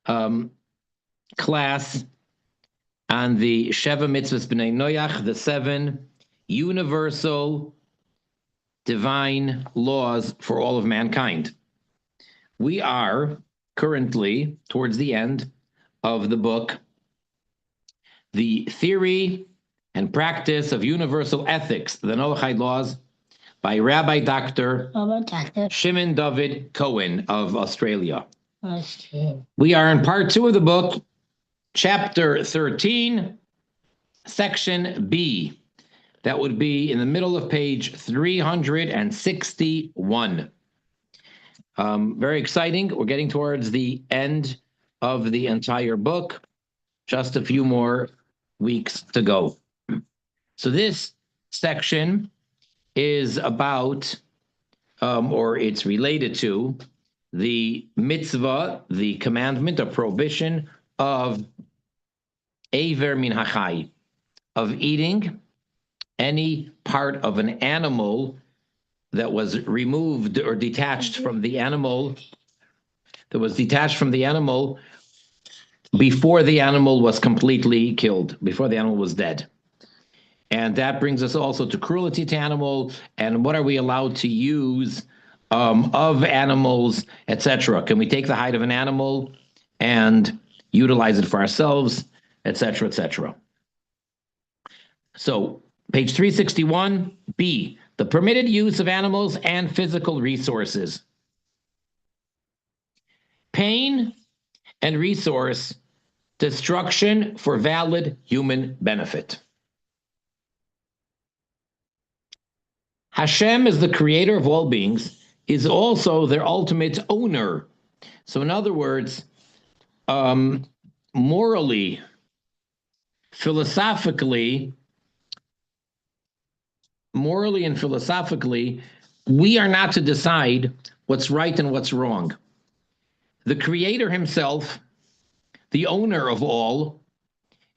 class on the Sheva Mitzvahs B'nai Noach, the 7 universal divine laws for all of mankind. We are currently towards the end of the book, The Theory and Practice of Universal Ethics, the Noachide Laws, by Rabbi Dr. Shimon Dovid Cowen of Australia. We are in part 2 of the book, chapter 13, section B. That would be in the middle of page 361. Very exciting. We're getting towards the end of the entire book. Just a few more weeks to go. So this section is about, or it's related to, the mitzvah, the commandment, a prohibition of Aver min hachai, of eating any part of an animal that was removed or detached from the animal, before the animal was completely killed, before the animal was dead. And that brings us also to cruelty to animal, and what are we allowed to use of animals, etc. Can we take the hide of an animal and utilize it for ourselves, etc., etc. So, page 361, B, the permitted use of animals and physical resources. Pain and resource destruction for valid human benefit. Hashem is the creator of all beings, is also their ultimate owner. So in other words, morally, philosophically, we are not to decide what's right and what's wrong. The creator himself, the owner of all,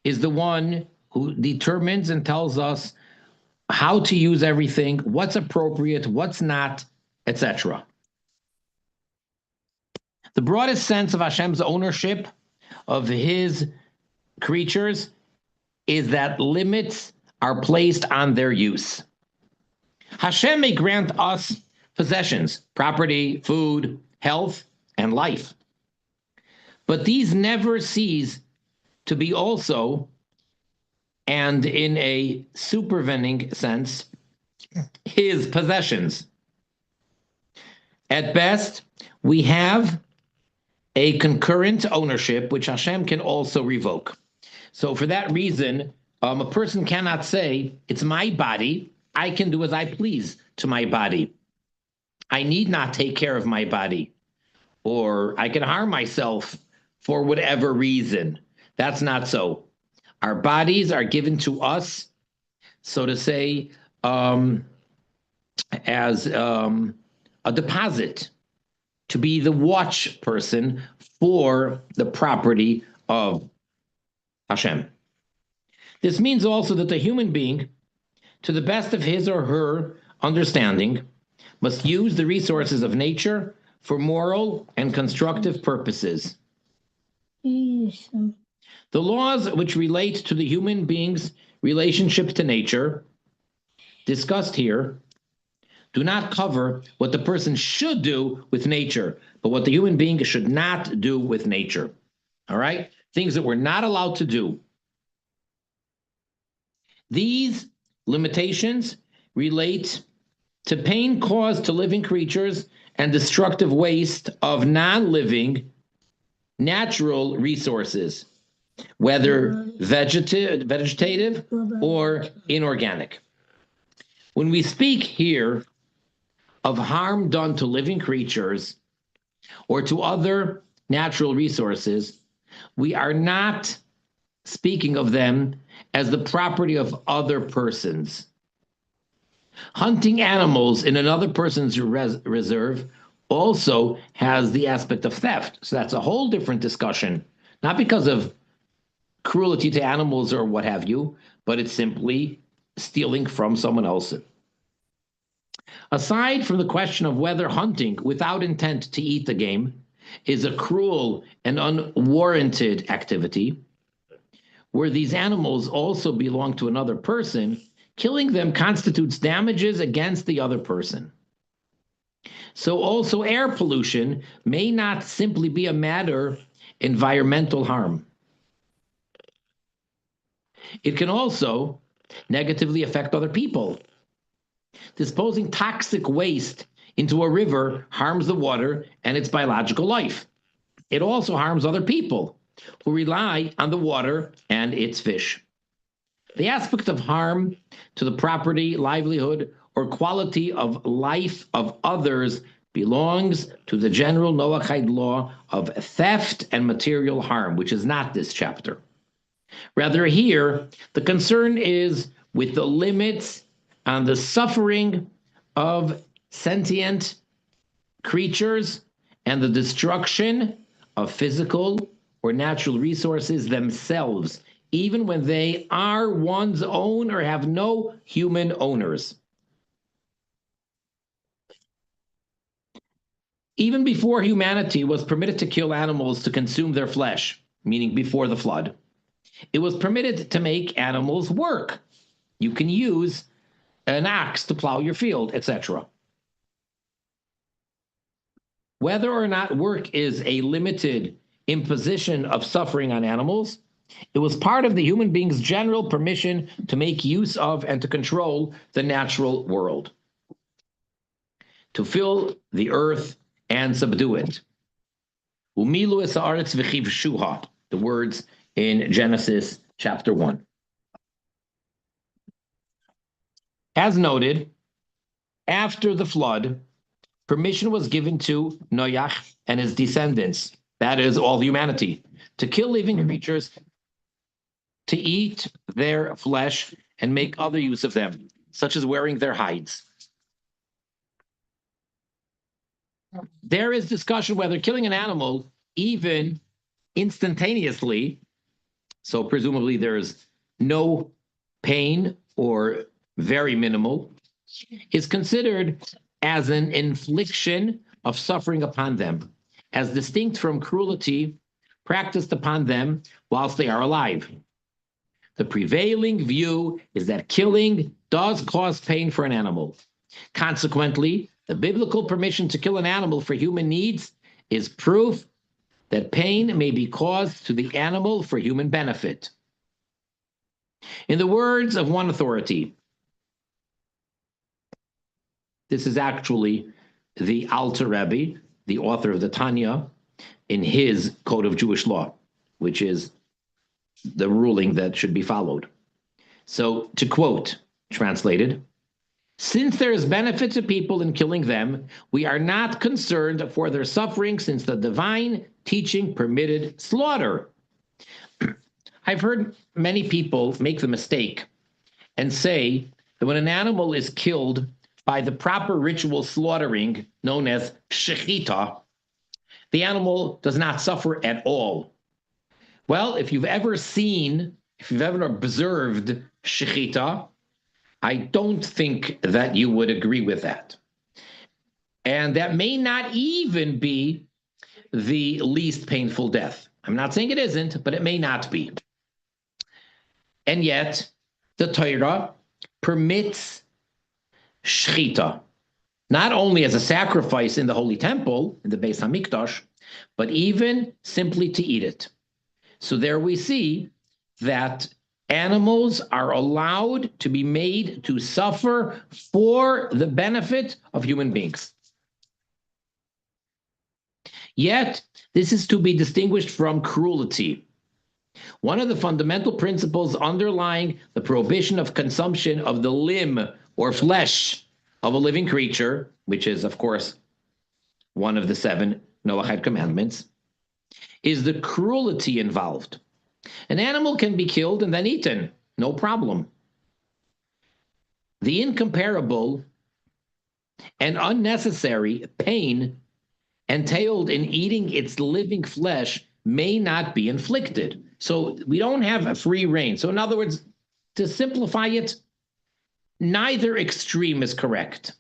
is the one who determines and tells us how to use everything, what's appropriate, what's not, etc. The broadest sense of Hashem's ownership of his creatures is that limits are placed on their use. Hashem may grant us possessions, property, food, health, and life. But these never cease to be also, and in a supervening sense, his possessions. At best, we have a concurrent ownership, which Hashem can also revoke. So for that reason, a person cannot say, it's my body, I can do as I please to my body. I need not take care of my body, or I can harm myself for whatever reason. That's not so. Our bodies are given to us, so to say, as a deposit, to be the watch person for the property of Hashem. This means also that the human being, to the best of his or her understanding, must use the resources of nature for moral and constructive purposes. The laws which relate to the human being's relationship to nature, discussed here, do not cover what the person should do with nature, but what the human being should not do with nature. All right? Things that we're not allowed to do. These limitations relate to pain caused to living creatures and destructive waste of non-living natural resources, whether vegetative or inorganic. When we speak here of harm done to living creatures or to other natural resources, we are not speaking of them as the property of other persons. Hunting animals in another person's reserve also has the aspect of theft. So that's a whole different discussion, not because of cruelty to animals or what have you, but it's simply stealing from someone else. Aside from the question of whether hunting without intent to eat the game is a cruel and unwarranted activity, where these animals also belong to another person, killing them constitutes damages against the other person. So also air pollution may not simply be a matter of environmental harm. It can also negatively affect other people. Disposing toxic waste into a river harms the water and its biological life. It also harms other people who rely on the water and its fish. The aspect of harm to the property, livelihood, or quality of life of others belongs to the general Noahide law of theft and material harm, which is not this chapter. Rather, here, the concern is with the limits on the suffering of sentient creatures and the destruction of physical or natural resources themselves, even when they are one's own or have no human owners. Even before humanity was permitted to kill animals to consume their flesh, meaning before the flood, it was permitted to make animals work. You can use an axe to plow your field, etc. Whether or not work is a limited imposition of suffering on animals, it was part of the human being's general permission to make use of and to control the natural world, to fill the earth and subdue it. Umilu es haaretz v'chivshuha, the words in Genesis chapter 1. As noted, after the flood, permission was given to Noach and his descendants, that is, all humanity, to kill living creatures, to eat their flesh, and make other use of them, such as wearing their hides. There is discussion whether killing an animal, even instantaneously, so presumably there's no pain or very minimal, is considered as an infliction of suffering upon them, as distinct from cruelty practiced upon them whilst they are alive. The prevailing view is that killing does cause pain for an animal. Consequently, the biblical permission to kill an animal for human needs is proof that pain may be caused to the animal for human benefit. In the words of one authority, this is actually the Alter Rabbi, the author of the Tanya, in his Code of Jewish Law, which is the ruling that should be followed. So, to quote, translated, since there is benefit to people in killing them, we are not concerned for their suffering, since the divine teaching permitted slaughter. I've heard many people make the mistake and say that when an animal is killed by the proper ritual slaughtering, known as shechita, the animal does not suffer at all. Well, if you've ever observed shechita, I don't think that you would agree with that. And that may not even be the least painful death. I'm not saying it isn't, but it may not be. And yet, the Torah permits shechita, not only as a sacrifice in the Holy Temple, in the Beis HaMikdash, but even simply to eat it. So there we see that animals are allowed to be made to suffer for the benefit of human beings. Yet, this is to be distinguished from cruelty. One of the fundamental principles underlying the prohibition of consumption of the limb or flesh of a living creature, which is, of course, one of the 7 Noahide commandments, is the cruelty involved. An animal can be killed and then eaten, no problem. The incomparable and unnecessary pain entailed in eating its living flesh may not be inflicted. So we don't have a free reign. So in other words, to simplify it, neither extreme is correct.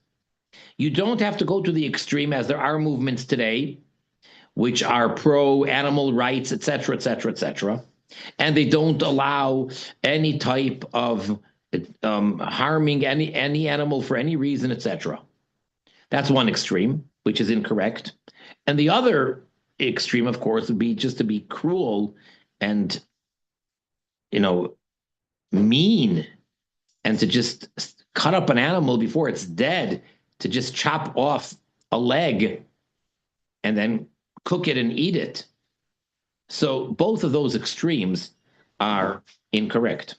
You don't have to go to the extreme, as there are movements today which are pro-animal rights, etc., etc., etc., and they don't allow any type of harming any animal for any reason, etc. That's one extreme, which is incorrect. And the other extreme, of course, would be just to be cruel and, mean, and to just cut up an animal before it's dead, to just chop off a leg and then cook it and eat it. So both of those extremes are incorrect.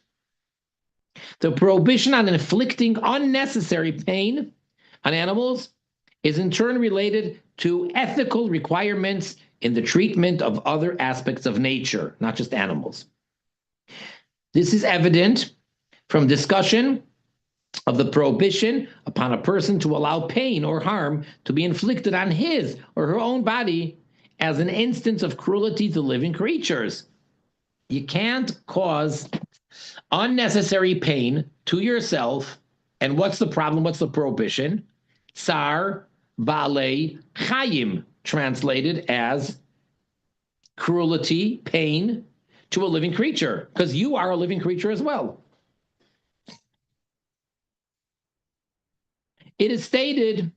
The prohibition on inflicting unnecessary pain on animals is in turn related to ethical requirements in the treatment of other aspects of nature, not just animals. This is evident from discussion of the prohibition upon a person to allow pain or harm to be inflicted on his or her own body as an instance of cruelty to living creatures. You can't cause unnecessary pain to yourself. And what's the problem? What's the prohibition? Tsar Balei Chayim, translated as cruelty, pain to a living creature, because you are a living creature as well. It is stated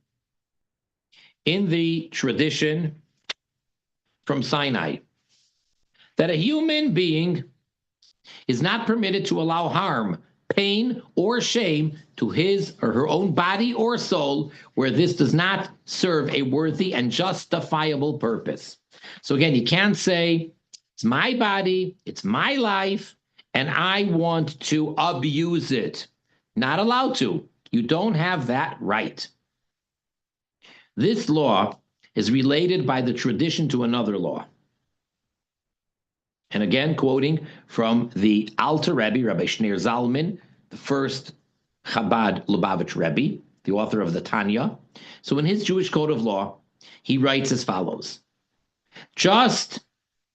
in the tradition from Sinai that a human being is not permitted to allow harm, pain, or shame to his or her own body or soul where this does not serve a worthy and justifiable purpose. So again, you can't say, it's my body, it's my life, and I want to abuse it. Not allowed to. You don't have that right. This law is related by the tradition to another law. And again, quoting from the Alter Rebbe, Rabbi Shneir Zalman, the first Chabad Lubavitch Rebbe, the author of the Tanya. So in his Jewish Code of Law, he writes as follows: just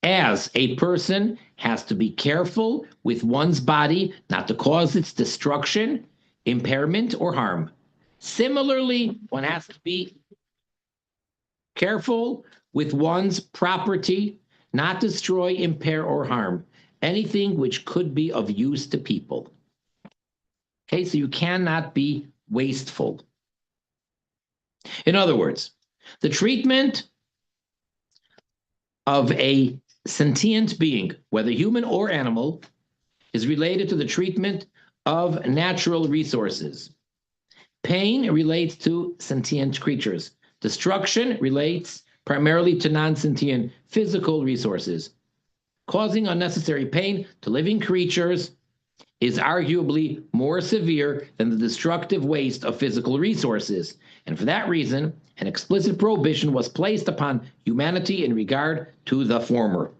as a person has to be careful with one's body not to cause its destruction, impairment, or harm, similarly, one has to be careful with one's property, not destroy, impair, or harm anything which could be of use to people. Okay, so you cannot be wasteful. In other words, the treatment of a sentient being, whether human or animal, is related to the treatment of natural resources. Pain relates to sentient creatures. Destruction relates primarily to non-sentient physical resources. Causing unnecessary pain to living creatures is arguably more severe than the destructive waste of physical resources. And for that reason, an explicit prohibition was placed upon humanity in regard to the former.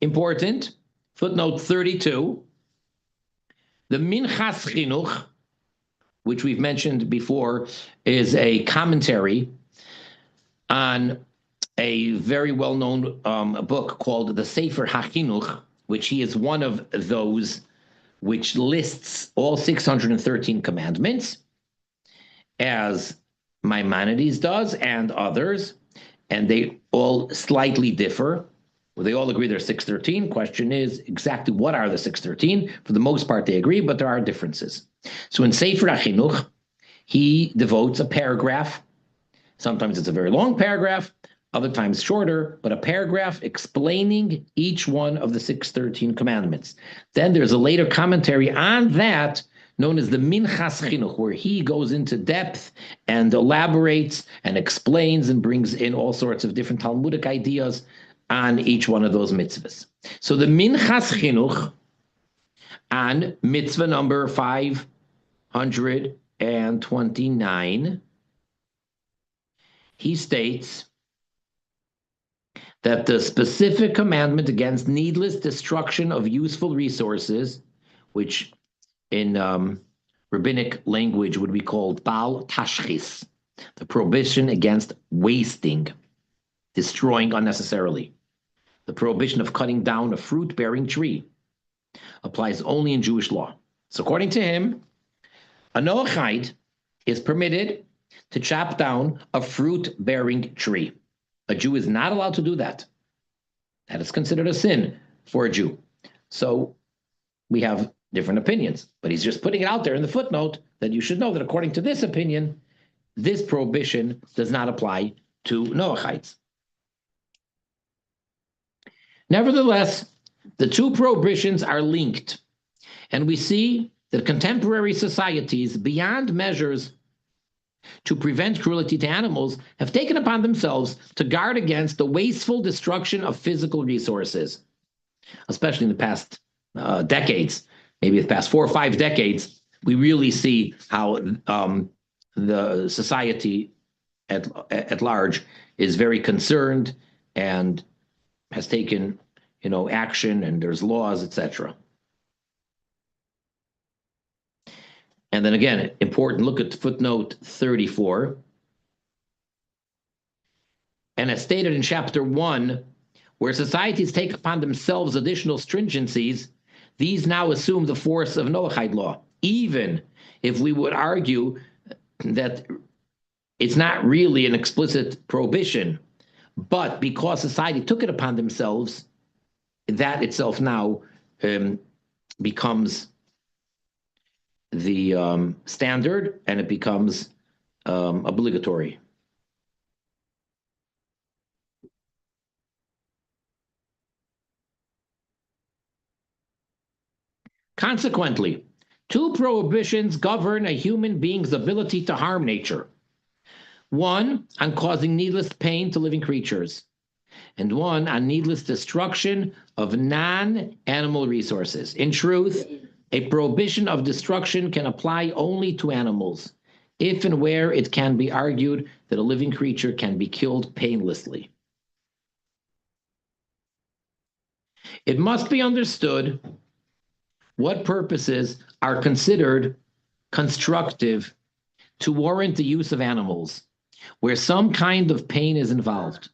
Important, footnote 32, the Minchas Chinuch, which we've mentioned before, is a commentary on a very well-known book called the Sefer HaChinuch, which he is one of those which lists all 613 commandments, as Maimonides does and others, and they all slightly differ. Well, they all agree there's 613. Question is exactly what are the 613? For the most part, they agree, but there are differences. So in Sefer HaChinuch, he devotes a paragraph. Sometimes it's a very long paragraph, other times shorter, but a paragraph explaining each one of the 613 commandments. Then there's a later commentary on that known as the Minchas Chinuch, where he goes into depth and elaborates and explains and brings in all sorts of different Talmudic ideas on each one of those mitzvahs. So the Minchas Chinuch on mitzvah number 529, he states that the specific commandment against needless destruction of useful resources, which in rabbinic language would be called Bal Tashchis, the prohibition against wasting, destroying unnecessarily, the prohibition of cutting down a fruit-bearing tree, applies only in Jewish law. So according to him, a Noachide is permitted to chop down a fruit-bearing tree. A Jew is not allowed to do that. That is considered a sin for a Jew. So we have different opinions, but he's just putting it out there in the footnote that you should know that according to this opinion, this prohibition does not apply to Noachites. Nevertheless, the two prohibitions are linked, and we see that contemporary societies, beyond measures to prevent cruelty to animals, have taken upon themselves to guard against the wasteful destruction of physical resources, especially in the past decades, maybe the past 4 or 5 decades. We really see how the society at large is very concerned and has taken, action, and there's laws, etc. And then again, important, look at footnote 34. And as stated in chapter 1, where societies take upon themselves additional stringencies, these now assume the force of Noahide law, even if we would argue that it's not really an explicit prohibition, but because society took it upon themselves, that itself now becomes the standard, and it becomes obligatory. Consequently, two prohibitions govern a human being's ability to harm nature. One on causing needless pain to living creatures, and one on needless destruction of non-animal resources. In truth, a prohibition of destruction can apply only to animals, if and where it can be argued that a living creature can be killed painlessly. It must be understood what purposes are considered constructive to warrant the use of animals, where some kind of pain is involved,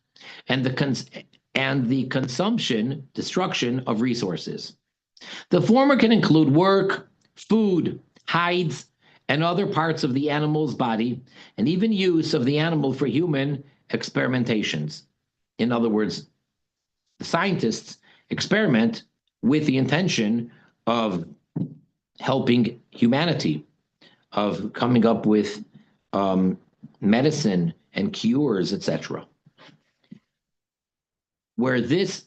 and the consumption, destruction of resources. The former can include work, food, hides, and other parts of the animal's body, and even use of the animal for human experimentations. In other words, the scientists experiment with the intention of helping humanity, of coming up with medicine and cures, etc., where this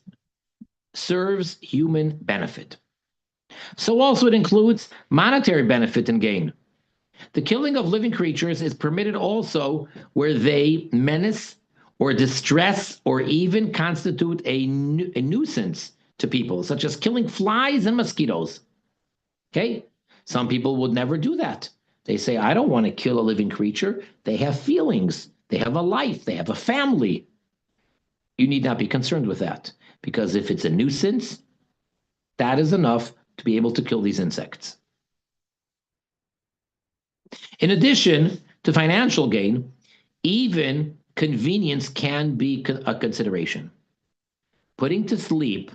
serves human benefit. So also it includes monetary benefit and gain. The killing of living creatures is permitted also where they menace or distress or even constitute a nuisance to people, such as killing flies and mosquitoes. Okay? Some people would never do that. They say, I don't want to kill a living creature. They have feelings. They have a life. They have a family. You need not be concerned with that, because if it's a nuisance, that is enough to be able to kill these insects. In addition to financial gain, even convenience can be a consideration. Putting to sleep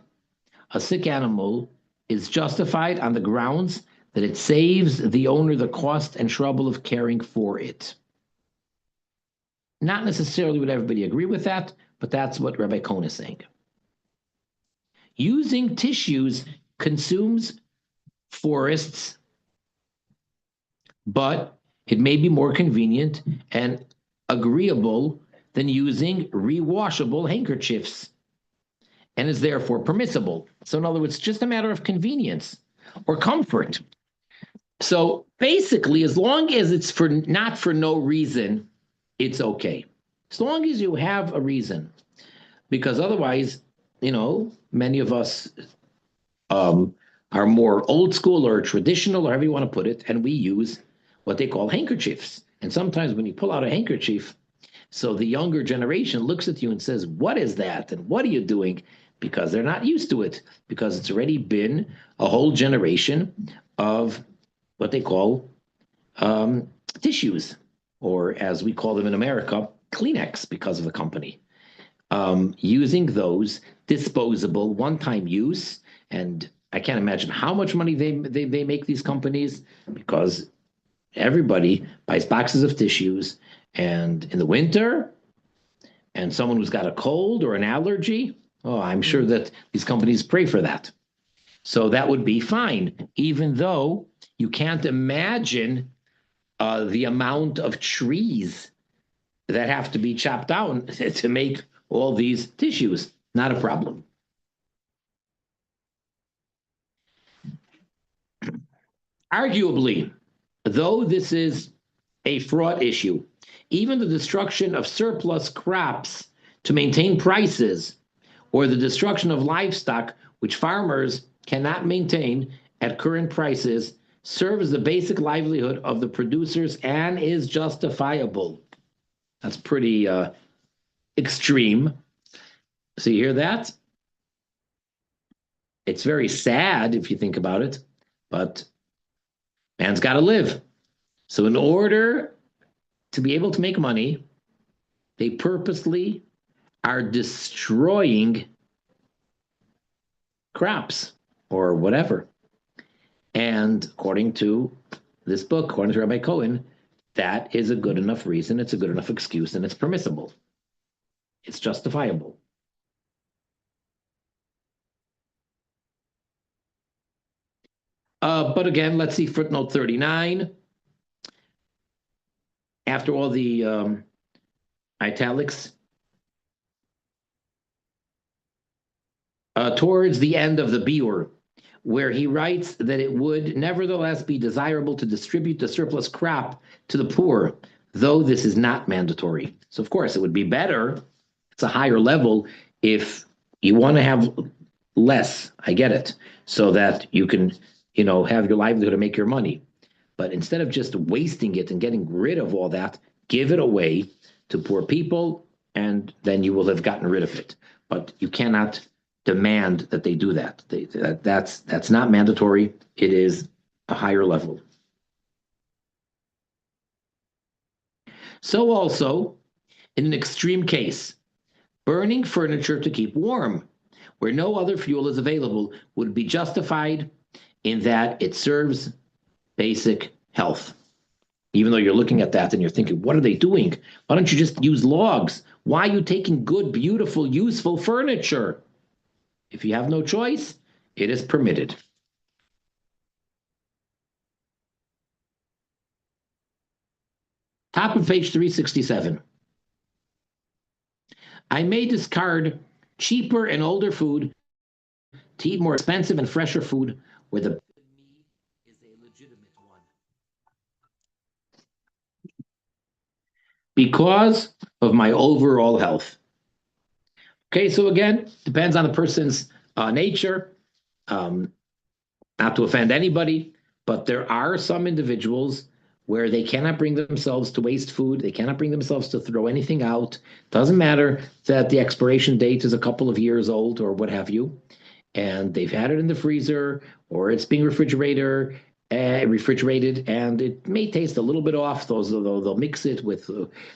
a sick animal is justified on the grounds that it saves the owner the cost and trouble of caring for it. Not necessarily would everybody agree with that, but that's what Rabbi Cowen is saying. Using tissues consumes forests, but it may be more convenient and agreeable than using rewashable handkerchiefs, and is therefore permissible. So in other words, just a matter of convenience or comfort. So basically, as long as it's not for no reason, it's okay. As long as you have a reason. Because otherwise, many of us are more old school or traditional, or however you want to put it, and we use what they call handkerchiefs. And sometimes when you pull out a handkerchief, so the younger generation looks at you and says, what is that? And what are you doing? Because they're not used to it, because it's already been a whole generation of what they call tissues, or as we call them in America, Kleenex, because of the company. Using those disposable one-time use, and I can't imagine how much money they make, these companies, because everybody buys boxes of tissues, and in the winter, and someone who's got a cold or an allergy, oh, I'm sure that these companies pray for that. So that would be fine, even though you can't imagine the amount of trees that have to be chopped down to make all these tissues. Not a problem. Arguably, though this is a fraught issue, even the destruction of surplus crops to maintain prices or the destruction of livestock, which farmers cannot maintain at current prices, serves the basic livelihood of the producers and is justifiable. That's pretty extreme. So you hear that? It's very sad if you think about it, but man's got to live. So in order to be able to make money, they purposely are destroying crops or whatever. And according to this book, according to Rabbi Cowen, that is a good enough reason, it's a good enough excuse, and it's permissible. It's justifiable. But again, let's see footnote 39. After all the italics, towards the end of the biur, where he writes that it would nevertheless be desirable to distribute the surplus crop to the poor, though this is not mandatory. So of course, it would be better, it's a higher level, if you want to have less, I get it, so that you can, have your livelihood and make your money. But instead of just wasting it and getting rid of all that, give it away to poor people, and then you will have gotten rid of it. But you cannot demand that they do that. That's not mandatory. It is a higher level. So also, in an extreme case, burning furniture to keep warm, where no other fuel is available, would be justified in that it serves basic health. Even though you're looking at that and you're thinking, what are they doing? Why don't you just use logs? Why are you taking good, beautiful, useful furniture? If you have no choice, it is permitted. Top of page 367. I may discard cheaper and older food to eat more expensive and fresher food where the me is a legitimate one. Because of my overall health. Okay, so again, depends on the person's nature. Not to offend anybody, but there are some individuals where they cannot bring themselves to waste food. They cannot bring themselves to throw anything out. Doesn't matter that the expiration date is a couple of years old or what have you, and they've had it in the freezer or it's being refrigerated, and it may taste a little bit off. They'll mix it with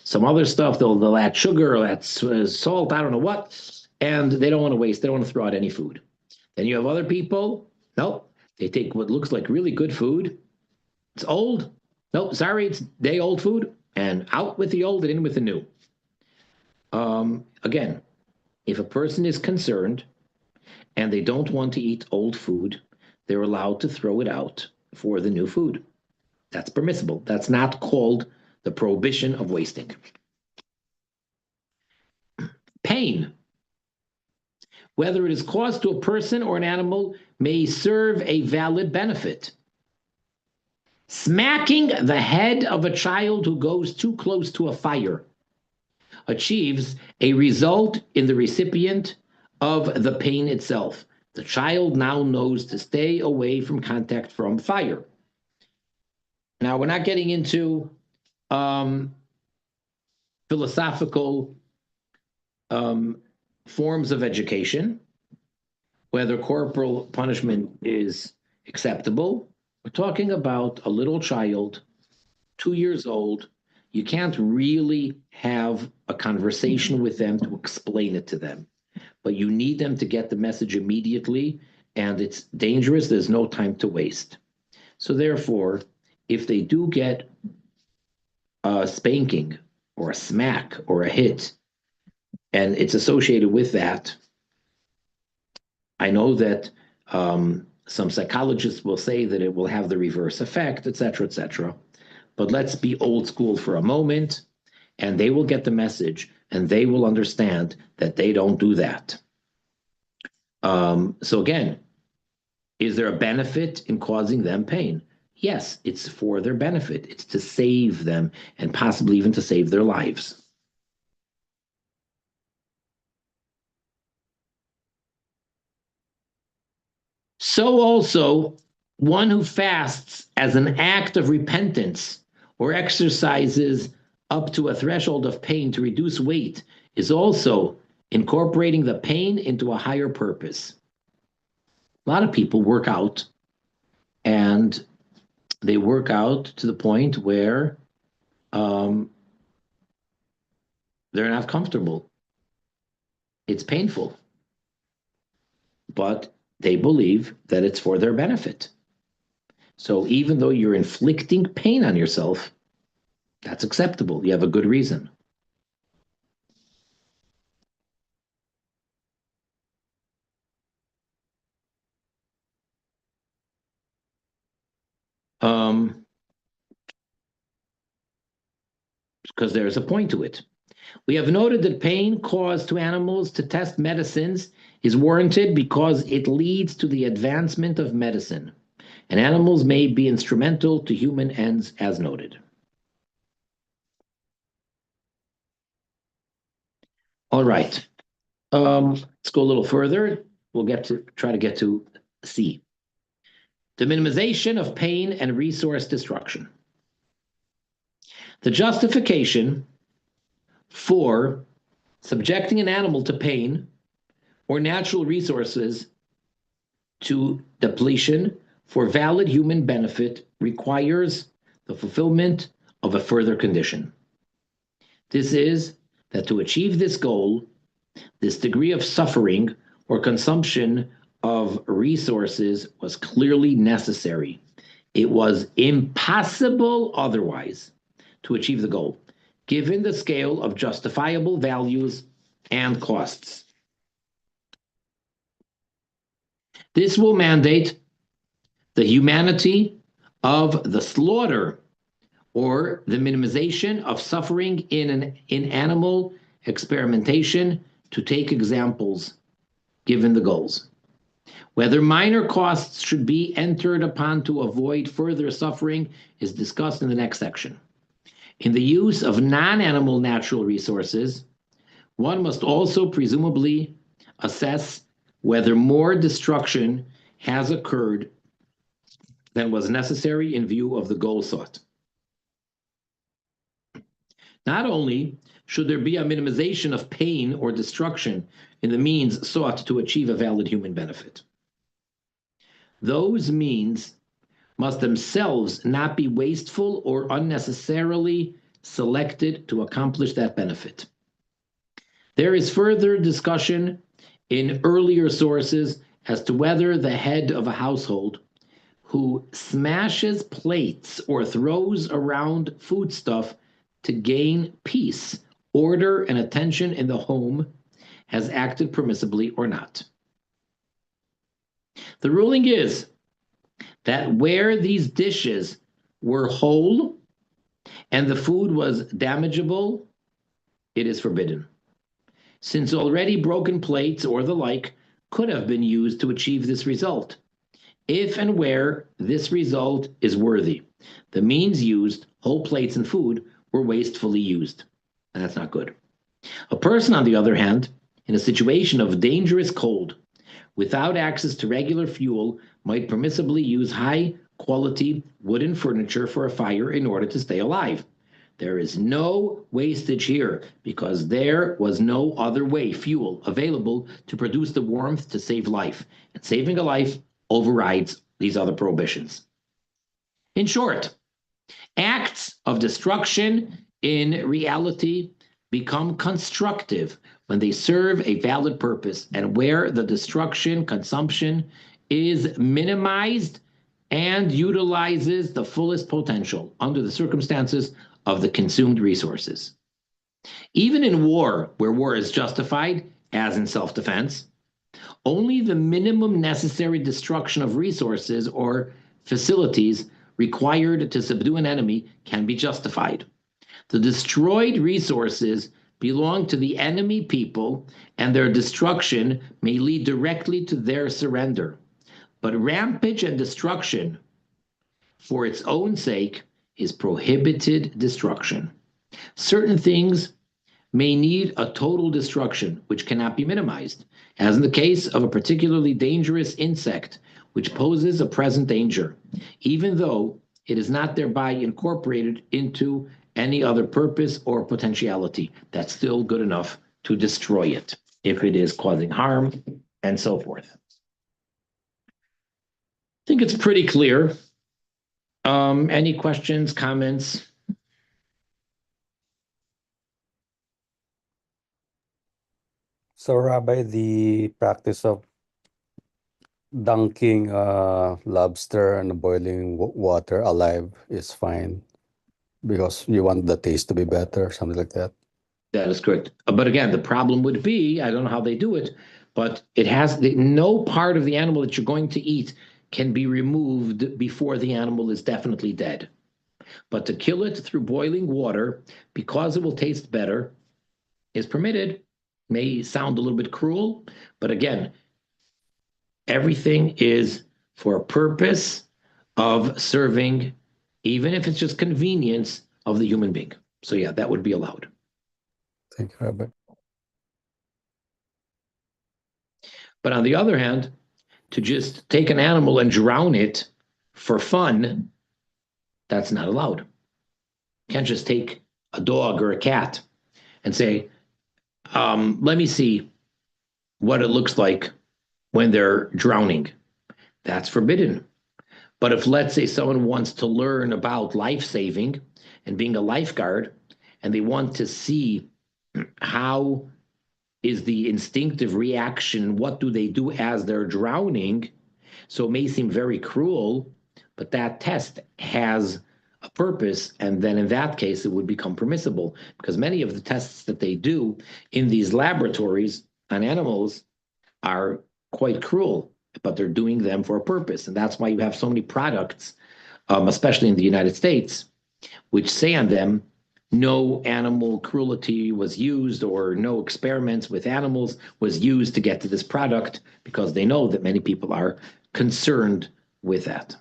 some other stuff. They'll add sugar or add salt. I don't know what, and they don't want to waste. They don't want to throw out any food. Then you have other people. Nope. They take what looks like really good food. It's old. Nope, sorry, it's day old food. And out with the old and in with the new. Again, if a person is concerned and they don't want to eat old food, they're allowed to throw it out for the new food. That's permissible. That's not called the prohibition of wasting. Pain, whether it is caused to a person or an animal, may serve a valid benefit. Smacking the head of a child who goes too close to a fire achieves a result in the recipient of the pain itself. The child now knows to stay away from contact from fire. Now, we're not getting into philosophical forms of education, whether corporal punishment is acceptable. We're talking about a little child, 2 years old. You can't really have a conversation with them to explain it to them, but you need them to get the message immediately, and it's dangerous. There's no time to waste. So therefore, if they do get a spanking or a smack or a hit, and it's associated with that. I know that some psychologists will say that it will have the reverse effect, et cetera, et cetera. But let's be old school for a moment, and they will get the message, and they will understand that they don't do that. So again, is there a benefit in causing them pain? Yes, it's for their benefit. It's to save them and possibly even to save their lives. So also, one who fasts as an act of repentance or exercises up to a threshold of pain to reduce weight is also incorporating the pain into a higher purpose. A lot of people work out, and they work out to the point where they're not comfortable. It's painful, but they believe that it's for their benefit. So even though you're inflicting pain on yourself, that's acceptable. You have a good reason. Because there's a point to it. We have noted that pain caused to animals to test medicines is warranted because it leads to the advancement of medicine, and animals may be instrumental to human ends as noted. All right. Let's go a little further. We'll try to get to C. The minimization of pain and resource destruction. The justification for subjecting an animal to pain or natural resources to depletion for valid human benefit requires the fulfillment of a further condition. This is that to achieve this goal, this degree of suffering or consumption of resources was clearly necessary. It was impossible otherwise to achieve the goal, given the scale of justifiable values and costs. This will mandate the humanity of the slaughter or the minimization of suffering in animal experimentation to take examples given the goals. Whether minor costs should be entered upon to avoid further suffering is discussed in the next section. In the use of non-animal natural resources, one must also presumably assess whether more destruction has occurred than was necessary in view of the goal sought. Not only should there be a minimization of pain or destruction in the means sought to achieve a valid human benefit, those means must themselves not be wasteful or unnecessarily selected to accomplish that benefit. There is further discussion in earlier sources as to whether the head of a household who smashes plates or throws around foodstuff to gain peace, order, and attention in the home has acted permissibly or not. The ruling is that where these dishes were whole and the food was damageable, it is forbidden, since already broken plates or the like could have been used to achieve this result, if and where this result is worthy. The means used, whole plates and food, were wastefully used, and that's not good. A person, on the other hand, in a situation of dangerous cold, without access to regular fuel, might permissibly use high-quality wooden furniture for a fire in order to stay alive. There is no wastage here because there was no other way, fuel, available to produce the warmth to save life. And saving a life overrides these other prohibitions. In short, acts of destruction in reality become constructive when they serve a valid purpose and where the destruction consumption is minimized and utilizes the fullest potential under the circumstances of the consumed resources. Even in war, where war is justified, as in self-defense, only the minimum necessary destruction of resources or facilities required to subdue an enemy can be justified. The destroyed resources belong to the enemy people, and their destruction may lead directly to their surrender. But rampage and destruction for its own sake is prohibited destruction. Certain things may need a total destruction, which cannot be minimized, as in the case of a particularly dangerous insect, which poses a present danger, even though it is not thereby incorporated into any other purpose or potentiality. That's still good enough to destroy it if it is causing harm and so forth. I think it's pretty clear. Any questions, comments? So, Rabbi, the practice of dunking lobster in boiling water alive is fine because you want the taste to be better, something like that. That is correct. But again, the problem would be, I don't know how they do it, but it has no part of the animal that you're going to eat can be removed before the animal is definitely dead. But to kill it through boiling water, because it will taste better, is permitted. May sound a little bit cruel, but again, everything is for a purpose of serving, even if it's just convenience of the human being. So yeah, that would be allowed. Thank you, Rabbi. But on the other hand, to just take an animal and drown it for fun, that's not allowed. You can't just take a dog or a cat and say, let me see what it looks like when they're drowning. That's forbidden. But if, let's say, someone wants to learn about life saving and being a lifeguard, and they want to see how is the instinctive reaction, what do they do as they're drowning? So it may seem very cruel, but that test has a purpose, and then in that case it would become permissible, because many of the tests that they do in these laboratories on animals are quite cruel, but they're doing them for a purpose. And that's why you have so many products, especially in the United States, which say on them, no animal cruelty was used or no experiments with animals was used to get to this product, because they know that many people are concerned with that.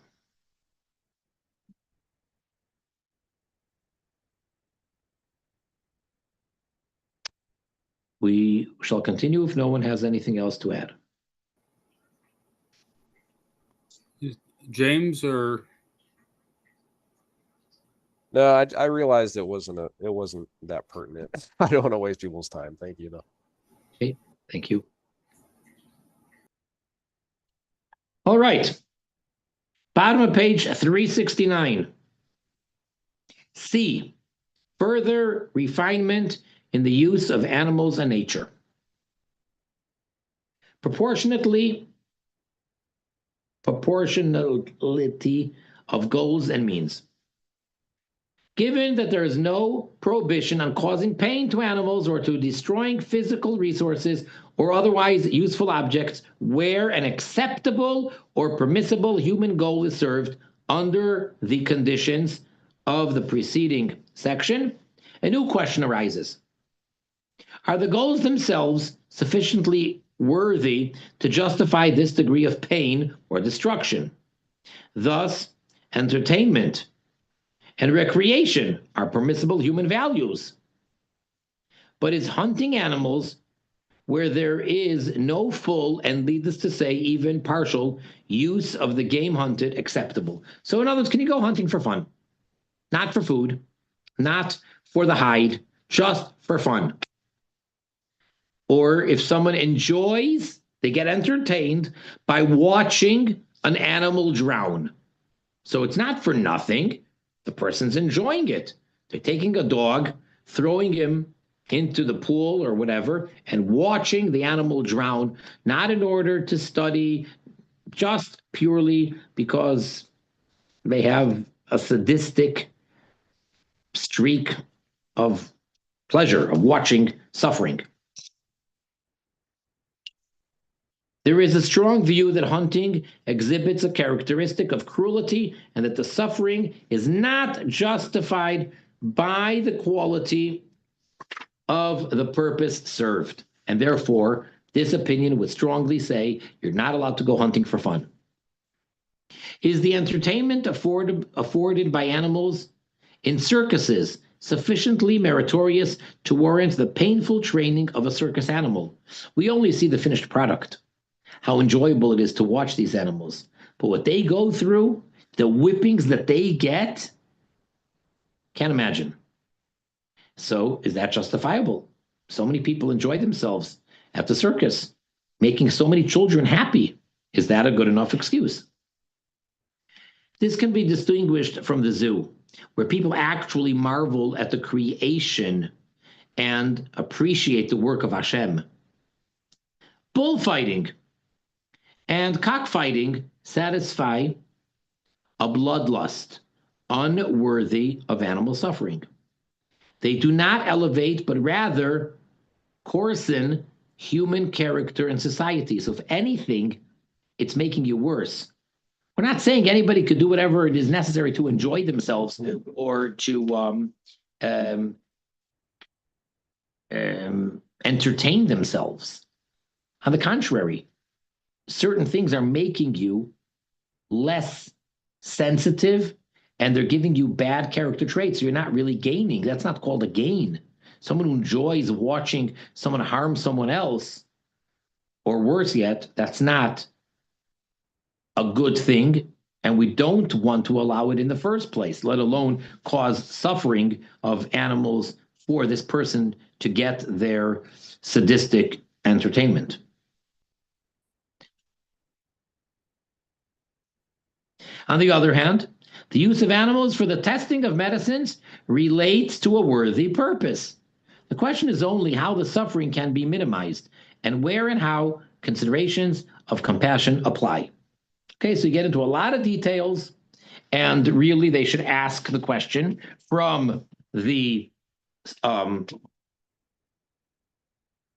We shall continue if no one has anything else to add. James or No, I realized it wasn't that pertinent. I don't want to waste people's time. Thank you, though. Okay, thank you. All right. Bottom of page 369. C, further refinement in the use of animals and nature. Proportionality of goals and means. Given that there is no prohibition on causing pain to animals or to destroying physical resources or otherwise useful objects where an acceptable or permissible human goal is served under the conditions of the preceding section, a new question arises. Are the goals themselves sufficiently worthy to justify this degree of pain or destruction? Thus, entertainment and recreation are permissible human values. But is hunting animals where there is no full, and needless to say, even partial, use of the game hunted acceptable? So in other words, can you go hunting for fun? Not for food, not for the hide, just for fun. Or if someone enjoys, they get entertained by watching an animal drown. So it's not for nothing. The person's enjoying it. They're taking a dog, throwing him into the pool or whatever, and watching the animal drown, not in order to study, just purely because they have a sadistic streak of pleasure, of watching suffering. There is a strong view that hunting exhibits a characteristic of cruelty and that the suffering is not justified by the quality of the purpose served. And therefore, this opinion would strongly say you're not allowed to go hunting for fun. Is the entertainment afforded by animals in circuses sufficiently meritorious to warrant the painful training of a circus animal? We only see the finished product, how enjoyable it is to watch these animals. But what they go through, the whippings that they get, can't imagine. So is that justifiable? So many people enjoy themselves at the circus, making so many children happy. Is that a good enough excuse? This can be distinguished from the zoo, where people actually marvel at the creation and appreciate the work of Hashem. Bullfighting and cockfighting satisfy a bloodlust unworthy of animal suffering. They do not elevate, but rather coarsen human character and society. So if anything, it's making you worse. We're not saying anybody could do whatever it is necessary to enjoy themselves or to entertain themselves. On the contrary, certain things are making you less sensitive and they're giving you bad character traits. So you're not really gaining. That's not called a gain. Someone who enjoys watching someone harm someone else, or worse yet, that's not a good thing. And we don't want to allow it in the first place, let alone cause suffering of animals for this person to get their sadistic entertainment. On the other hand, the use of animals for the testing of medicines relates to a worthy purpose. The question is only how the suffering can be minimized and where and how considerations of compassion apply. Okay, so you get into a lot of details, and really they should ask the question from the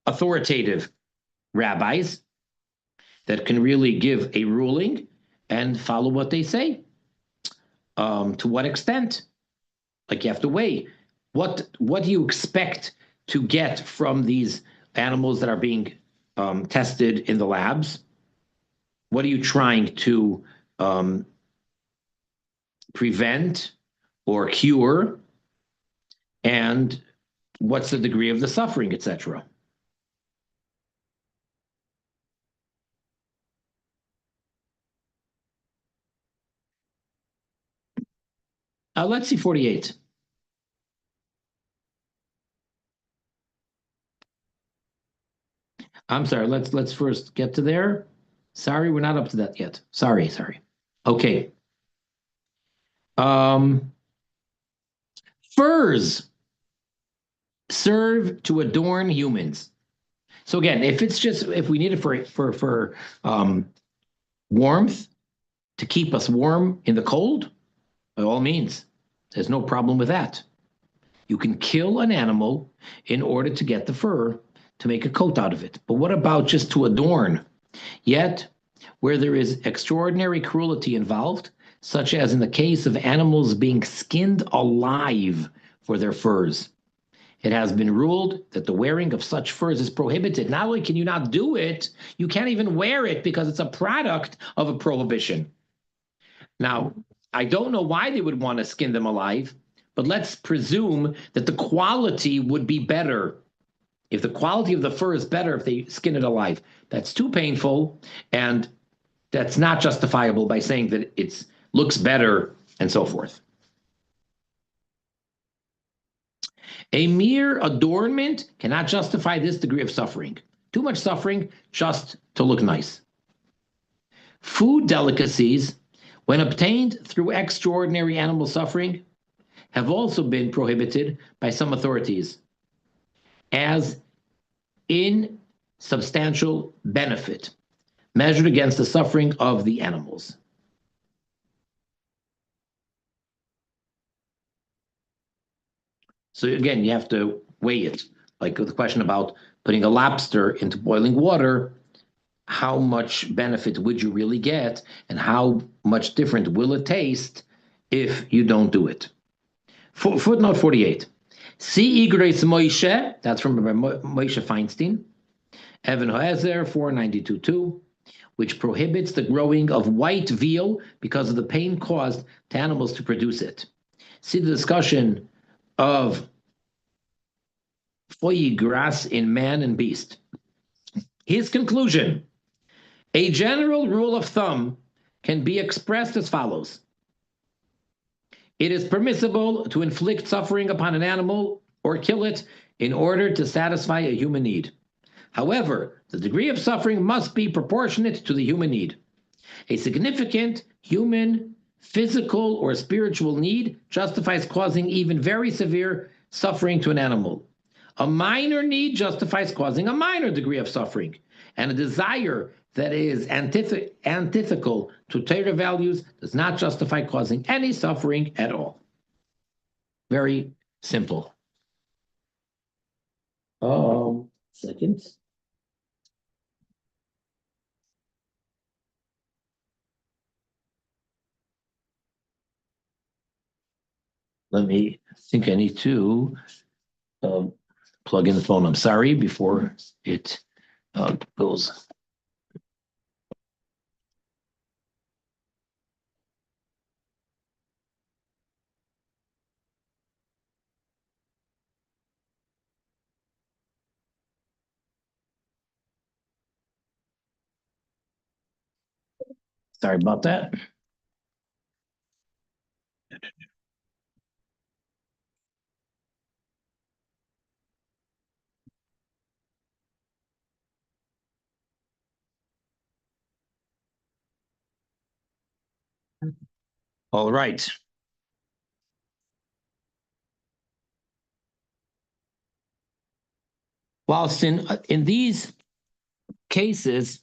authoritative rabbis that can really give a ruling and follow what they say. To what extent? Like you have to weigh what do you expect to get from these animals that are being tested in the labs? What are you trying to prevent or cure? And what's the degree of the suffering, etc.? Let's see 48. I'm sorry, let's first get to there. Sorry, we're not up to that yet. Sorry. Okay. Furs serve to adorn humans. So again, if we need it for warmth, to keep us warm in the cold, by all means, there's no problem with that. You can kill an animal in order to get the fur to make a coat out of it. But what about just to adorn? Yet, where there is extraordinary cruelty involved, such as in the case of animals being skinned alive for their furs, it has been ruled that the wearing of such furs is prohibited. Not only can you not do it, you can't even wear it because it's a product of a prohibition. Now, I don't know why they would want to skin them alive, but let's presume that the quality would be better. If the quality of the fur is better if they skin it alive, that's too painful, and that's not justifiable by saying that it looks better and so forth. A mere adornment cannot justify this degree of suffering. Too much suffering just to look nice. Food delicacies, when obtained through extraordinary animal suffering, have also been prohibited by some authorities as insubstantial benefit, measured against the suffering of the animals. So again, you have to weigh it. Like the question about putting a lobster into boiling water, how much benefit would you really get, and how much different will it taste if you don't do it? Footnote 48. See Igres Moshe, that's from Moshe Feinstein, Evan Hoezer 492.2, which prohibits the growing of white veal because of the pain caused to animals to produce it. See the discussion of foie gras in man and beast. His conclusion: a general rule of thumb can be expressed as follows. It is permissible to inflict suffering upon an animal or kill it in order to satisfy a human need. However, the degree of suffering must be proportionate to the human need. A significant human, physical, or spiritual need justifies causing even very severe suffering to an animal. A minor need justifies causing a minor degree of suffering, and a desire that is antithetical to Torah values does not justify causing any suffering at all. Very simple. Second. Let me think I need to plug in the phone. I'm sorry before it goes. Sorry about that. All right. Whilst in these cases,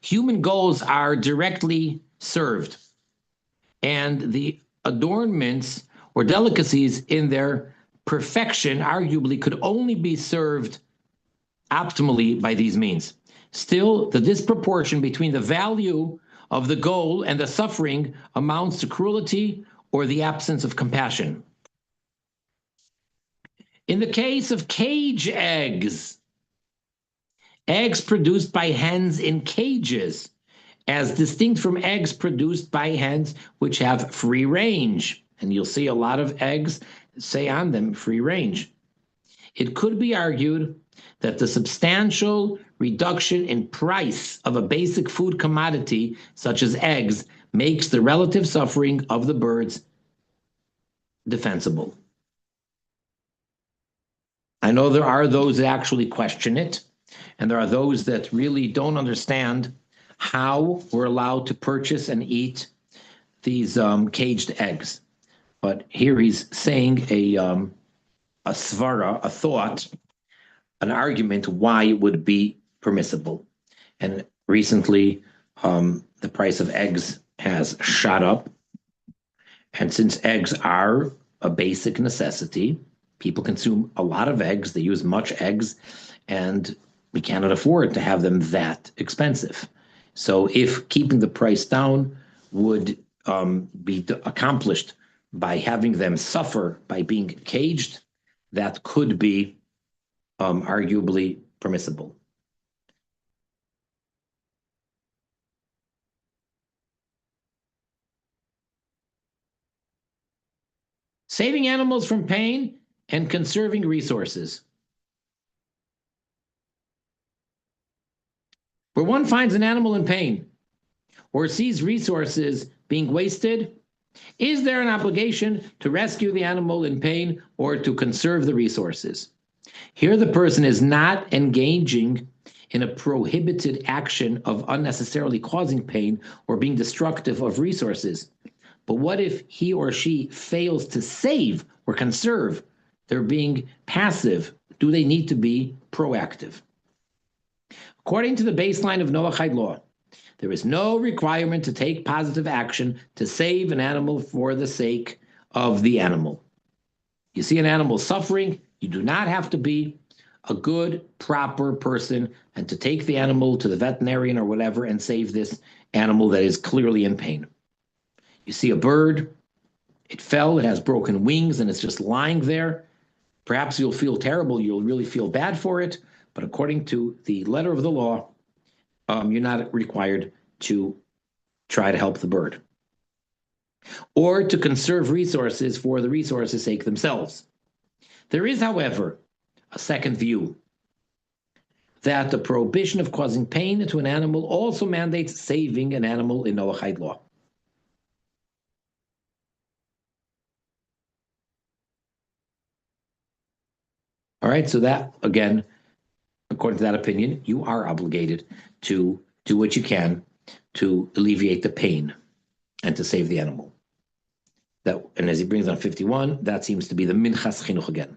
human goals are directly served, and the adornments or delicacies in their perfection arguably could only be served optimally by these means. Still, the disproportion between the value of the goal and the suffering amounts to cruelty or the absence of compassion. In the case of cage eggs, eggs produced by hens in cages, as distinct from eggs produced by hens which have free range. And you'll see a lot of eggs say on them free range. It could be argued that the substantial reduction in price of a basic food commodity, such as eggs, makes the relative suffering of the birds defensible. I know there are those that actually question it, and there are those that really don't understand how we're allowed to purchase and eat these caged eggs. But here he's saying a svara, a thought, an argument why it would be permissible. And recently, the price of eggs has shot up. And since eggs are a basic necessity, people consume a lot of eggs, they use much eggs, and we cannot afford to have them that expensive. So if keeping the price down would be accomplished by having them suffer by being caged, that could be arguably permissible. Saving animals from pain and conserving resources. Where one finds an animal in pain or sees resources being wasted, is there an obligation to rescue the animal in pain or to conserve the resources? Here the person is not engaging in a prohibited action of unnecessarily causing pain or being destructive of resources. But what if he or she fails to save or conserve? They're being passive. Do they need to be proactive? According to the baseline of Noahide law, there is no requirement to take positive action to save an animal for the sake of the animal. You see an animal suffering, you do not have to be a good, proper person and to take the animal to the veterinarian or whatever and save this animal that is clearly in pain. You see a bird, it fell, it has broken wings, and it's just lying there. Perhaps you'll feel terrible, you'll really feel bad for it, but according to the letter of the law, you're not required to try to help the bird or to conserve resources for the resources' sake themselves. There is, however, a second view that the prohibition of causing pain to an animal also mandates saving an animal in Noahide law. All right, so that, again, according to that opinion, you are obligated to do what you can to alleviate the pain and to save the animal. That, and as he brings on 51, that seems to be the minchas chinuch again.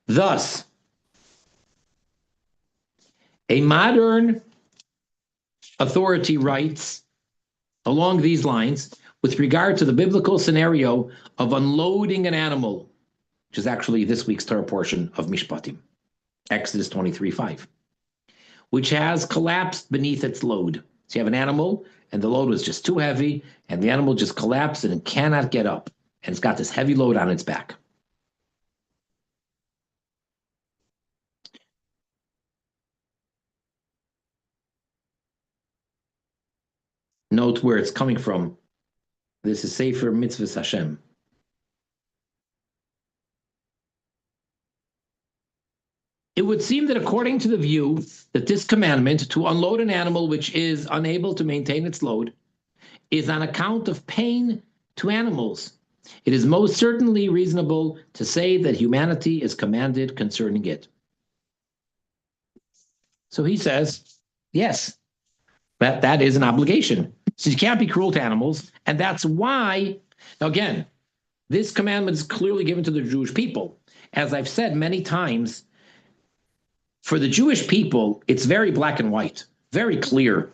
Thus, a modern authority writes along these lines with regard to the biblical scenario of unloading an animal, which is actually this week's Torah portion of Mishpatim, Exodus 23:5, which has collapsed beneath its load. So you have an animal, and the load was just too heavy, and the animal just collapsed and it cannot get up, and it's got this heavy load on its back. Note where it's coming from. This is Sefer Mitzvahs Hashem. It would seem that according to the view that this commandment to unload an animal which is unable to maintain its load is on account of pain to animals, it is most certainly reasonable to say that humanity is commanded concerning it. So he says, yes, that is an obligation. So you can't be cruel to animals, and that's why, now again, this commandment is clearly given to the Jewish people. As I've said many times, for the Jewish people, it's very black and white, very clear.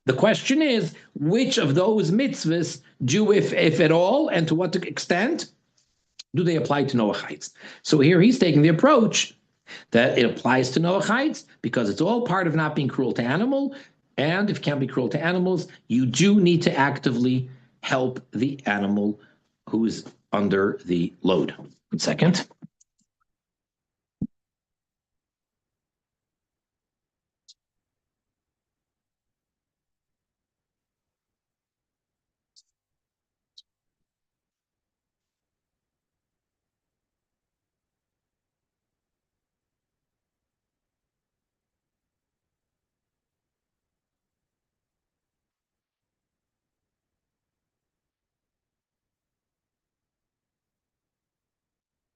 The question is, which of those mitzvahs do, if at all, and to what extent, do they apply to Noachites? So here he's taking the approach that it applies to Noachites because it's all part of not being cruel to animal, and if you can't be cruel to animals, you do need to actively help the animal who's under the load. 1 second.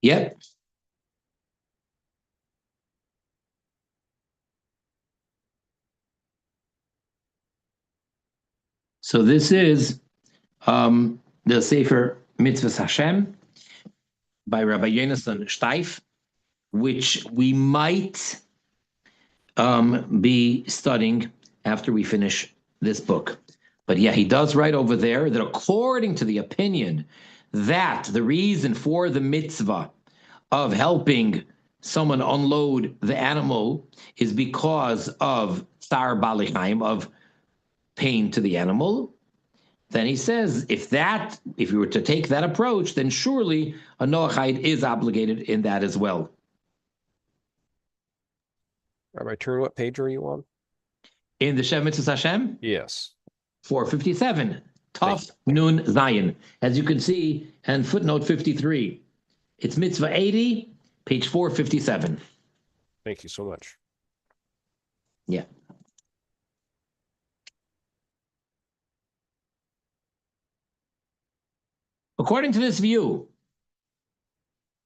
Yep. So this is the Sefer Mitzvahs Hashem by Rabbi Yonason Steif, which we might be studying after we finish this book. But yeah, he does write over there that according to the opinion that the reason for the mitzvah of helping someone unload the animal is because of tsar balichaim, of pain to the animal, then he says, if you were to take that approach, then surely a Noachide is obligated in that as well. Rabbi, turn, what page are you on? In the Shem Mitzvahs Hashem? Yes. 457, Taf Nun Zayin. As you can see, and footnote 53. It's Mitzvah 80, page 457. Thank you so much. Yeah. According to this view,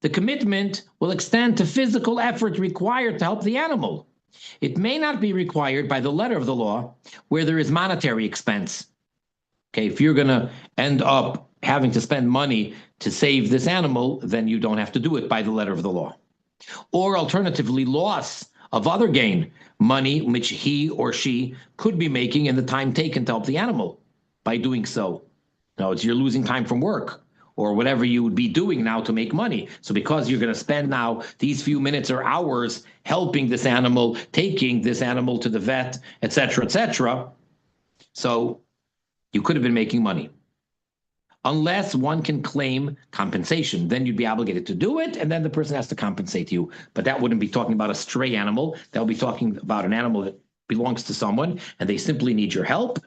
the commitment will extend to physical effort required to help the animal. It may not be required by the letter of the law where there is monetary expense. Okay, if you're going to end up having to spend money to save this animal, then you don't have to do it by the letter of the law. Or alternatively, loss of other gain, money which he or she could be making in the time taken to help the animal by doing so. Now, you're losing time from work, or whatever you would be doing now to make money. So because you're going to spend now these few minutes or hours helping this animal, taking this animal to the vet, etc., so you could have been making money. Unless one can claim compensation, then you'd be obligated to do it, and then the person has to compensate you. But that wouldn't be talking about a stray animal. That would be talking about an animal that belongs to someone, and they simply need your help.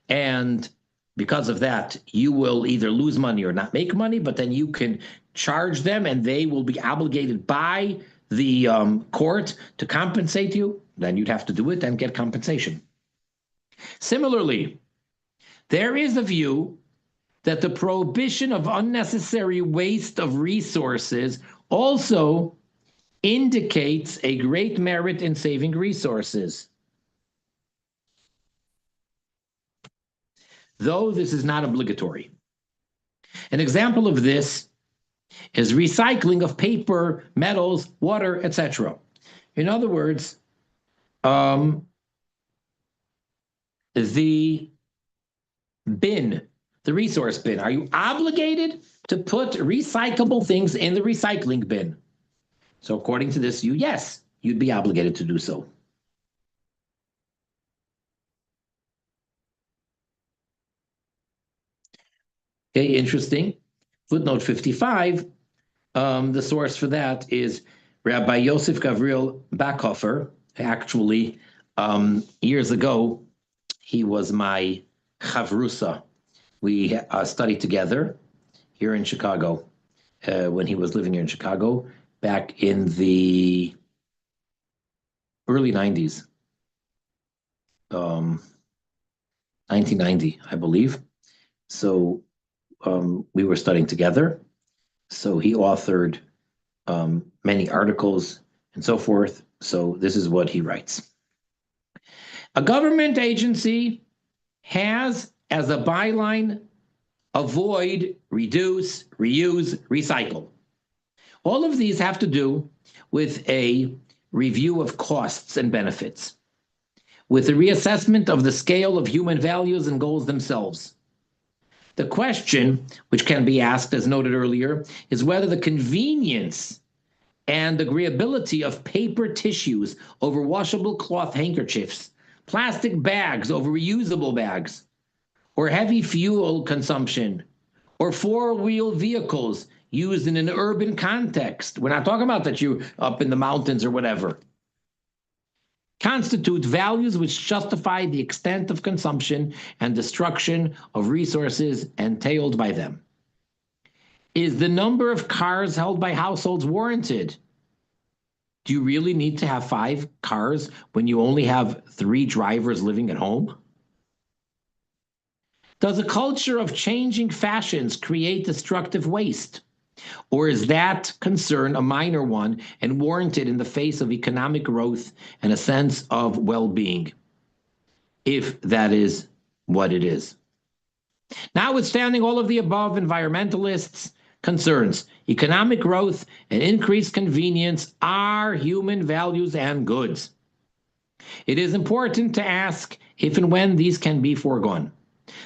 And because of that, you will either lose money or not make money, but then you can charge them, and they will be obligated by the court to compensate you. Then you'd have to do it and get compensation. Similarly, there is a view that the prohibition of unnecessary waste of resources also indicates a great merit in saving resources. Though this is not obligatory. An example of this is recycling of paper, metals, water, etc. In other words, the bin, the resource bin, are you obligated to put recyclable things in the recycling bin? So according to this, yes, you'd be obligated to do so. Okay, interesting. Footnote 55, the source for that is Rabbi Yosef Gavriel Backhofer. Actually, years ago, he was my chavrusa. We studied together here in Chicago when he was living here in Chicago back in the early 90s, 1990, I believe. So we were studying together. So he authored many articles and so forth. So this is what he writes. A government agency has as a byline, avoid, reduce, reuse, recycle. All of these have to do with a review of costs and benefits, with a reassessment of the scale of human values and goals themselves. The question, which can be asked, as noted earlier, is whether the convenience and agreeability of paper tissues over washable cloth handkerchiefs, plastic bags over reusable bags, or heavy fuel consumption, or four-wheel vehicles used in an urban context. We're not talking about that you up in the mountains or whatever. Constitute values which justify the extent of consumption and destruction of resources entailed by them. Is the number of cars held by households warranted? Do you really need to have 5 cars when you only have 3 drivers living at home? Does a culture of changing fashions create destructive waste? Or is that concern a minor one and warranted in the face of economic growth and a sense of well-being, if that is what it is? Notwithstanding all of the above environmentalists' concerns, economic growth and increased convenience are human values and goods. It is important to ask if and when these can be foregone.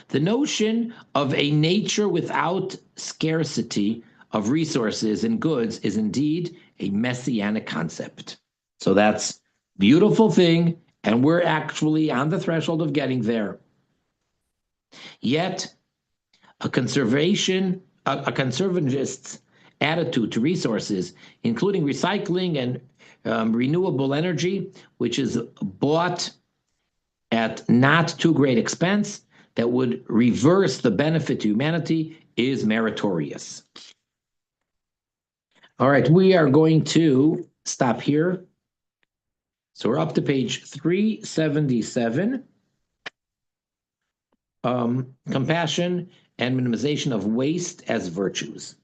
The notion of a nature without scarcity of resources and goods is indeed a messianic concept. So that's a beautiful thing, and we're actually on the threshold of getting there. Yet, a conservationist's attitude to resources, including recycling and renewable energy, which is bought at not too great expense, that would reverse the benefit to humanity, is meritorious. All right, we are going to stop here. So we're up to page 377. Compassion and minimization of waste as virtues.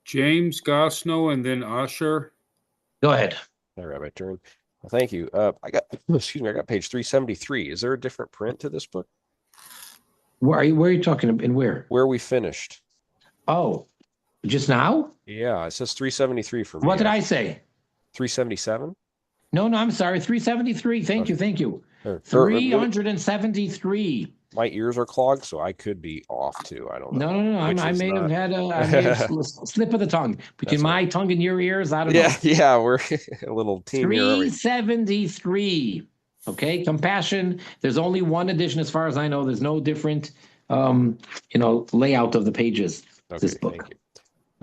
James Gosnell and then Usher. Go ahead. All right, my turn. Well, thank you. I got page 373. Is there a different print to this book? Where are you talking about, and where? Where we finished. Oh, just now? Yeah, it says 373 for me. What did I say? 377? No, I'm sorry, 373. Thank you. Or- 373. My ears are clogged, so I could be off too. I don't know. No. Which I is may not- have had a slip of the tongue between That's all right. my tongue and your ears. I don't know. Yeah, we're a little team here. Aren't we? 373. Okay, compassion. There's only one edition, as far as I know. There's no different, layout of the pages. This Okay, book.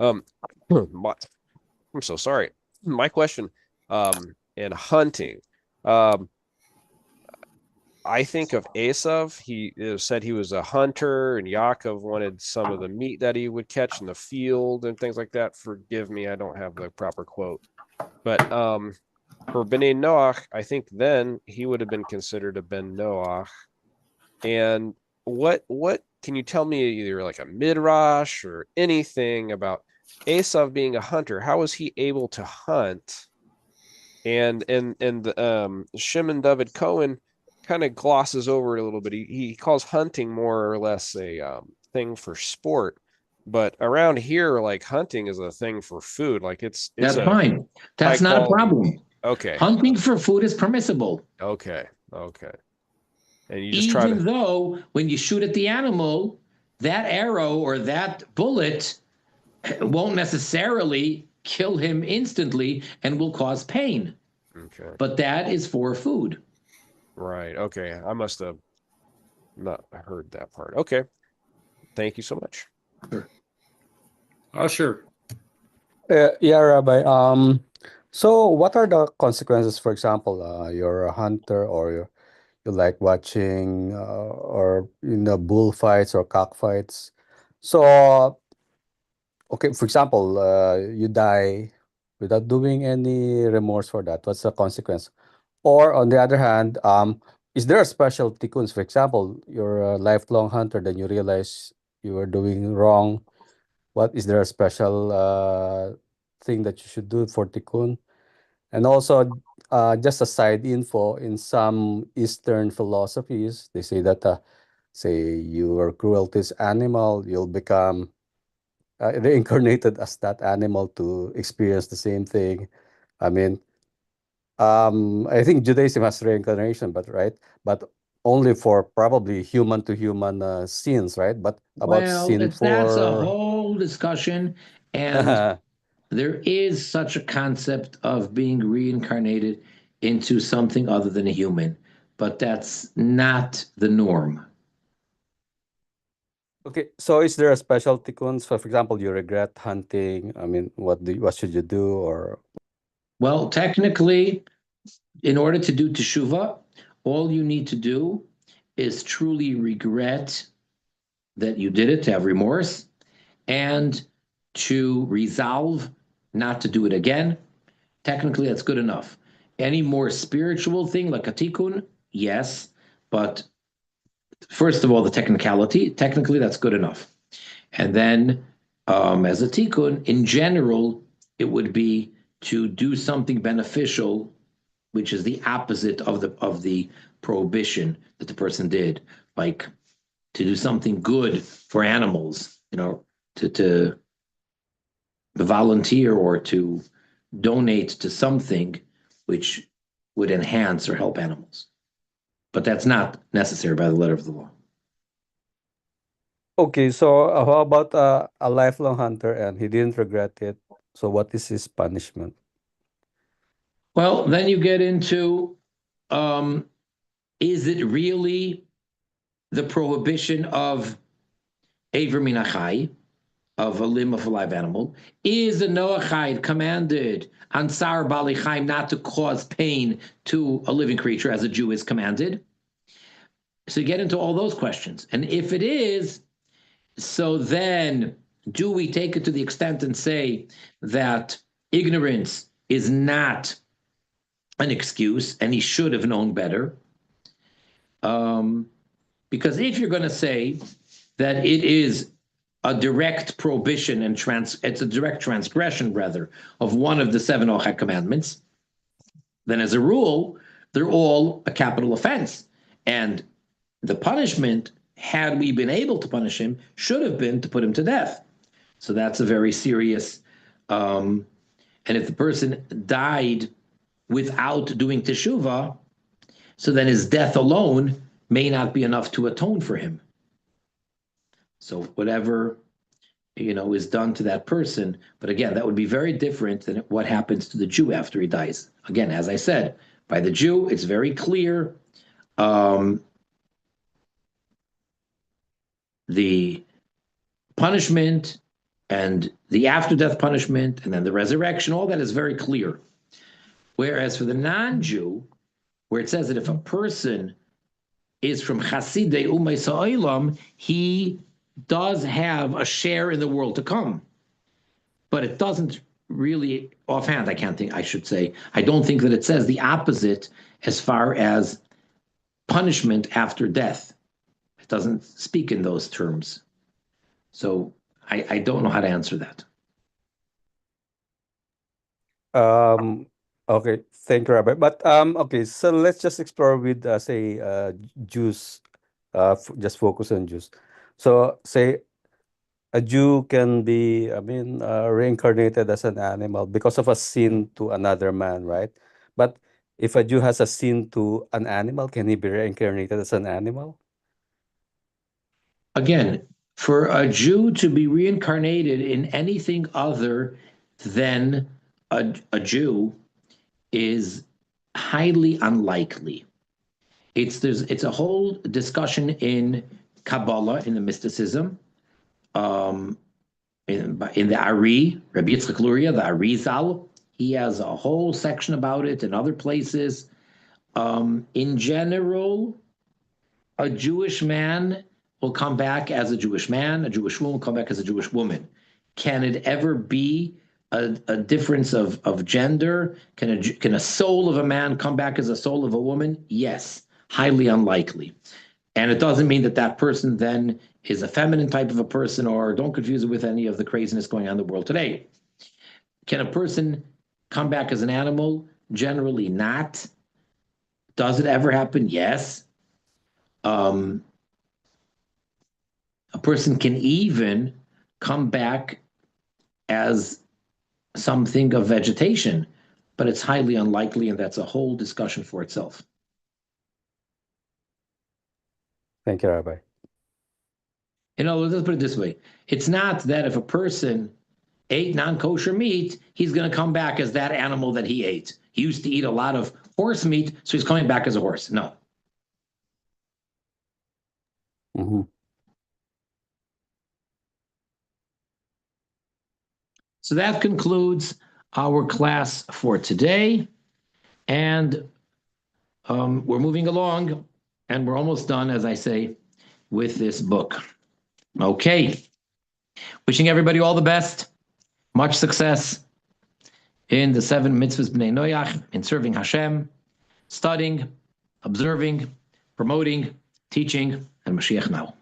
thank you. I'm so sorry. My question, in hunting, I think of Esav. He said he was a hunter, and Yaakov wanted some of the meat that he would catch in the field and things like that. Forgive me, I don't have the proper quote. But for Bnei Noach, I think then he would have been considered a Ben Noach. And what can you tell me, either like a midrash or anything about Esav being a hunter? How was he able to hunt? And Shimon Dovid Cowen kind of glosses over it a little bit. He calls hunting more or less a thing for sport, but around here, like, hunting is a thing for food. Like it's That's fine. That's not a problem. Okay. Hunting for food is permissible. Okay. And you just try to, Even though when you shoot at the animal, that arrow or that bullet won't necessarily kill him instantly and will cause pain. okay, But that is for food. right. Okay. I must have not heard that part. Okay. Thank you so much. Usher. Yeah, Rabbi. So what are the consequences? For example, you're a hunter, or you like watching or bullfights or cockfights. So, okay, for example, you die without doing any remorse for that. What's the consequence? Or on the other hand, is there a special tikkuns? For example, you're a lifelong hunter, then you realize you were doing wrong. What is there a special thing that you should do for tikkun? And also, just a side info, in some Eastern philosophies, they say that, say you are cruel to this animal, you'll become reincarnated as that animal to experience the same thing. I mean, I think Judaism has reincarnation, but only for probably human to human sins, right? But about Well, sin that's a for whole discussion. And there is such a concept of being reincarnated into something other than a human, but that's not the norm. Okay, so is there a special tikkun? So, for example, you regret hunting. I mean, what should you do? Or Well, technically, in order to do teshuvah, all you need to do is truly regret that you did it, to have remorse, and to resolve not to do it again. Technically, that's good enough. Any more spiritual thing like a tikkun, yes, but first of all, the technicality, technically, that's good enough. And then, as a tikkun, in general, it would be to do something beneficial, which is the opposite of the prohibition that the person did, like to do something good for animals, to volunteer or to donate to something which would enhance or help animals. But that's not necessary by the letter of the law. okay, so how about a lifelong hunter and he didn't regret it? So what is his punishment? Well, then you get into, is it really the prohibition of Aver Minachai, of a limb of a live animal? Is the Noachide commanded on Sar Bali Chaim not to cause pain to a living creature as a Jew is commanded? So you get into all those questions. And if it is, so then do we take it to the extent and say that ignorance is not an excuse and he should have known better? Because if you're going to say that it is a direct prohibition and it's a direct transgression, rather, of one of the 7 Ochad commandments, then as a rule, they're all a capital offense. And the punishment, had we been able to punish him, should have been to put him to death. So that's a very serious, and if the person died without doing teshuvah, So then his death alone may not be enough to atone for him. So whatever, is done to that person. But again, that would be very different than what happens to the Jew after he dies. Again, as I said, by the Jew, it's very clear. The punishment and the after-death punishment and then the resurrection, all that is very clear. Whereas for the non-Jew, where it says that if a person is from Chasidei Umay Sa'olam, he does have a share in the world to come. But it doesn't really, offhand, I don't think that it says the opposite as far as punishment after death. It doesn't speak in those terms. So I don't know how to answer that. Okay, thank you, Rabbi. But okay, so let's just explore with say Jews. Just focus on Jews. So say a Jew can be, reincarnated as an animal because of a sin to another man, right? But if a Jew has a sin to an animal, can he be reincarnated as an animal? Again, for a Jew to be reincarnated in anything other than a Jew is highly unlikely. It's a whole discussion in Kabbalah, in the mysticism, in the Ari, Rabbi Yitzchak Luria, the Arizal. He has a whole section about it in other places. In general, a Jewish man will come back as a Jewish man, a Jewish woman will come back as a Jewish woman. Can it ever be a difference of gender? Can a soul of a man come back as a soul of a woman? Yes, highly unlikely. And it doesn't mean that person then is a feminine type of a person, or don't confuse it with any of the craziness going on in the world today. Can a person come back as an animal? Generally not. Does it ever happen? Yes. A person can even come back as something of vegetation, but it's highly unlikely, and that's a whole discussion for itself. Thank you, Rabbi. In other words, let's put it this way. It's not that if a person ate non-kosher meat, he's going to come back as that animal that he ate. He used to eat a lot of horse meat, so he's coming back as a horse. No. Mm-hmm. So that concludes our class for today. And we're moving along, and we're almost done, as I say, with this book. Okay. Wishing everybody all the best, much success in the 7 mitzvahs b'nei Noach, in serving Hashem, studying, observing, promoting, teaching, and Mashiach now.